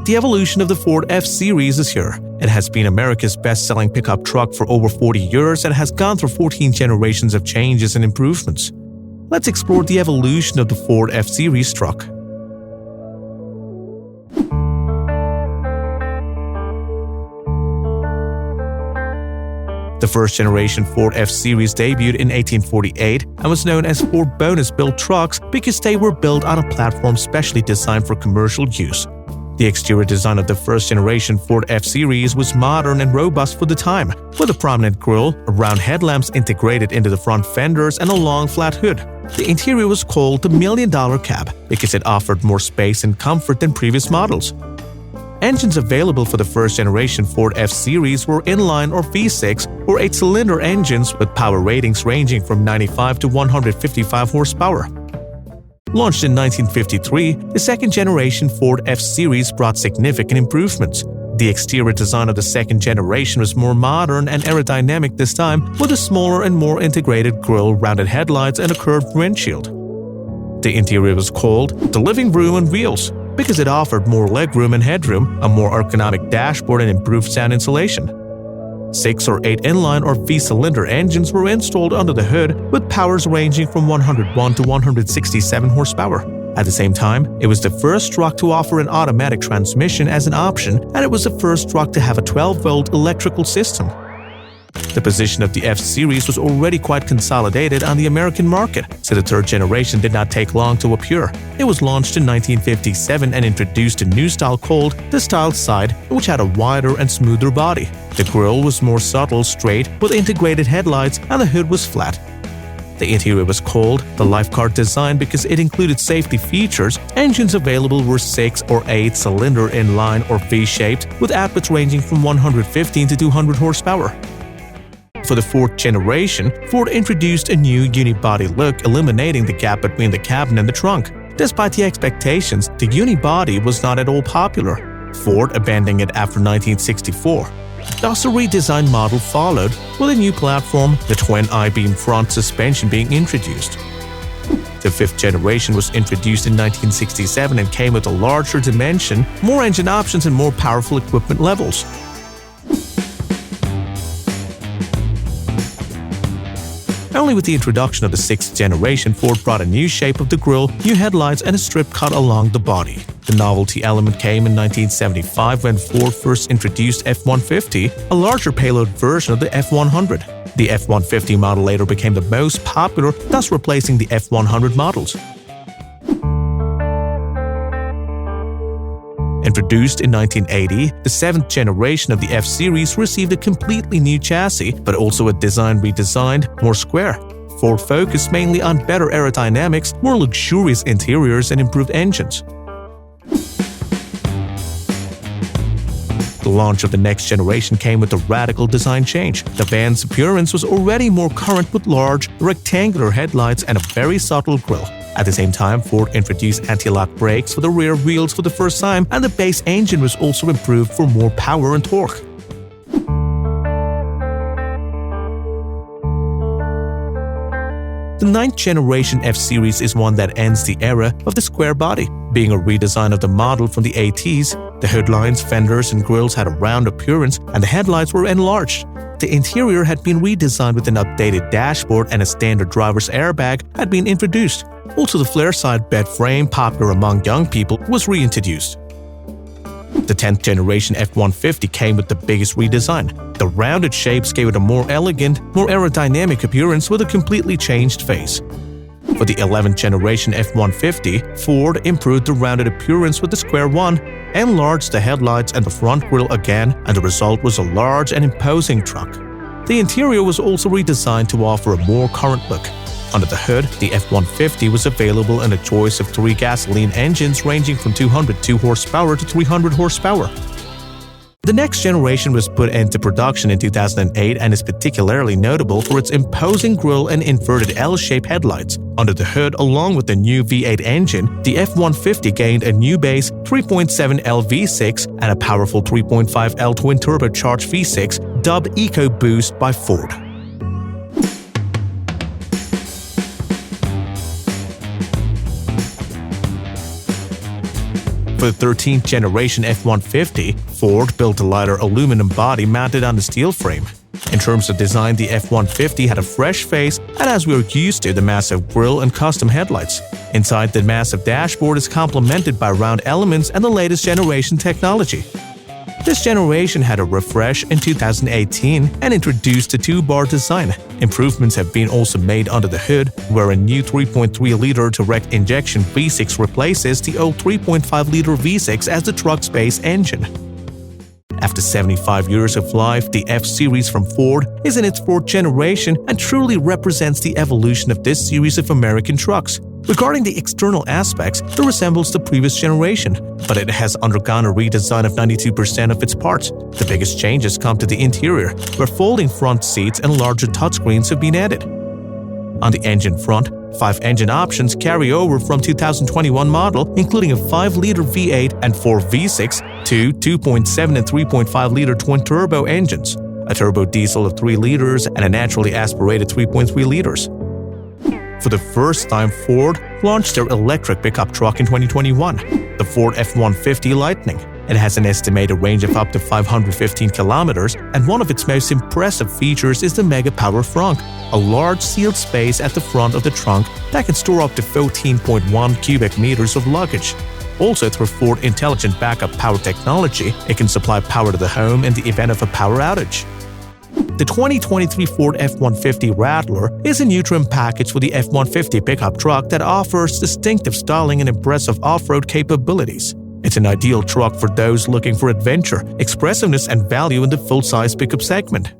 The evolution of the Ford F-Series is here. It has been America's best-selling pickup truck for over 40 years and has gone through 14 generations of changes and improvements. Let's explore the evolution of the Ford F-Series truck. The first-generation Ford F-Series debuted in 1848 and was known as Ford bonus-built trucks because they were built on a platform specially designed for commercial use. The exterior design of the first-generation Ford F-Series was modern and robust for the time, with a prominent grille, round headlamps integrated into the front fenders, and a long flat hood. The interior was called the $1 Million Cab because it offered more space and comfort than previous models. Engines available for the first-generation Ford F-Series were inline or V6 or 8-cylinder engines with power ratings ranging from 95 to 155 horsepower. Launched in 1953, the second-generation Ford F-Series brought significant improvements. The exterior design of the second generation was more modern and aerodynamic this time, with a smaller and more integrated grille, rounded headlights, and a curved windshield. The interior was called the living room on wheels because it offered more legroom and headroom, a more ergonomic dashboard, and improved sound insulation. 6 or 8 inline or V-cylinder engines were installed under the hood with powers ranging from 101 to 167 horsepower. At the same time, it was the first truck to offer an automatic transmission as an option, and it was the first truck to have a 12-volt electrical system. The position of the F-Series was already quite consolidated on the American market, so the third generation did not take long to appear. It was launched in 1957 and introduced a new style called the Styled Side, which had a wider and smoother body. The grille was more subtle, straight, with integrated headlights, and the hood was flat. The interior was called the Lifeguard design because it included safety features. Engines available were 6 or 8-cylinder inline or V-shaped, with outputs ranging from 115 to 200 horsepower. For the fourth generation, Ford introduced a new unibody look, eliminating the gap between the cabin and the trunk. Despite the expectations, the unibody was not at all popular, Ford abandoning it after 1964. Thus, a redesigned model followed, with a new platform, the twin I-beam front suspension, being introduced. The fifth generation was introduced in 1967 and came with a larger dimension, more engine options, and more powerful equipment levels. Only with the introduction of the sixth generation, Ford brought a new shape of the grille, new headlights, and a strip cut along the body. The novelty element came in 1975 when Ford first introduced F-150, a larger payload version of the F-100. The F-150 model later became the most popular, thus replacing the F-100 models. Introduced in 1980, the seventh generation of the F-Series received a completely new chassis, but also a design redesigned, more square. Ford focused mainly on better aerodynamics, more luxurious interiors, and improved engines. The launch of the next generation came with a radical design change. The van's appearance was already more current with large, rectangular headlights and a very subtle grille. At the same time, Ford introduced anti-lock brakes for the rear wheels for the first time, and the base engine was also improved for more power and torque. The ninth generation F-Series is one that ends the era of the square body. Being a redesign of the model from the 80s, the hood lines, fenders, and grills had a round appearance, and the headlights were enlarged. The interior had been redesigned with an updated dashboard, and a standard driver's airbag had been introduced. Also, the flare side bed frame, popular among young people, was reintroduced. The 10th generation F-150 came with the biggest redesign. The rounded shapes gave it a more elegant, more aerodynamic appearance with a completely changed face. For the 11th generation F-150, Ford improved the rounded appearance with the square one, enlarged the headlights and the front grille again, and the result was a large and imposing truck. The interior was also redesigned to offer a more current look. Under the hood, the F-150 was available in a choice of 3 gasoline engines ranging from 202 horsepower to 300 horsepower. The next generation was put into production in 2008 and is particularly notable for its imposing grille and inverted L-shaped headlights. Under the hood, along with the new V8 engine, the F-150 gained a new base 3.7L V6 and a powerful 3.5L twin-turbocharged V6 dubbed EcoBoost by Ford. For the 13th generation F-150, Ford built a lighter aluminum body mounted on the steel frame. In terms of design, the F-150 had a fresh face and, as we are used to, the massive grille and custom headlights. Inside, the massive dashboard is complemented by round elements and the latest generation technology. This generation had a refresh in 2018 and introduced a two-bar design. Improvements have been also made under the hood, where a new 3.3-liter direct injection V6 replaces the old 3.5-liter V6 as the truck's base engine. After 75 years of life, the F-Series from Ford is in its fourth generation and truly represents the evolution of this series of American trucks. Regarding the external aspects, it resembles the previous generation, but it has undergone a redesign of 92% of its parts. The biggest changes come to the interior, where folding front seats and larger touchscreens have been added. On the engine front, 5 engine options carry over from 2021 model, including a 5-liter V8 and 4 V6, two 2.7 and 3.5-liter twin-turbo engines, a turbo diesel of 3 liters, and a naturally aspirated 3.3 liters. For the first time, Ford launched their electric pickup truck in 2021, the Ford F-150 Lightning. It has an estimated range of up to 515 kilometers, and one of its most impressive features is the Mega Power Frunk, a large sealed space at the front of the trunk that can store up to 14.1 cubic meters of luggage. Also, through Ford Intelligent Backup Power technology, it can supply power to the home in the event of a power outage. The 2023 Ford F-150 Rattler is a new trim package for the F-150 pickup truck that offers distinctive styling and impressive off-road capabilities. It's an ideal truck for those looking for adventure, expressiveness, and value in the full-size pickup segment.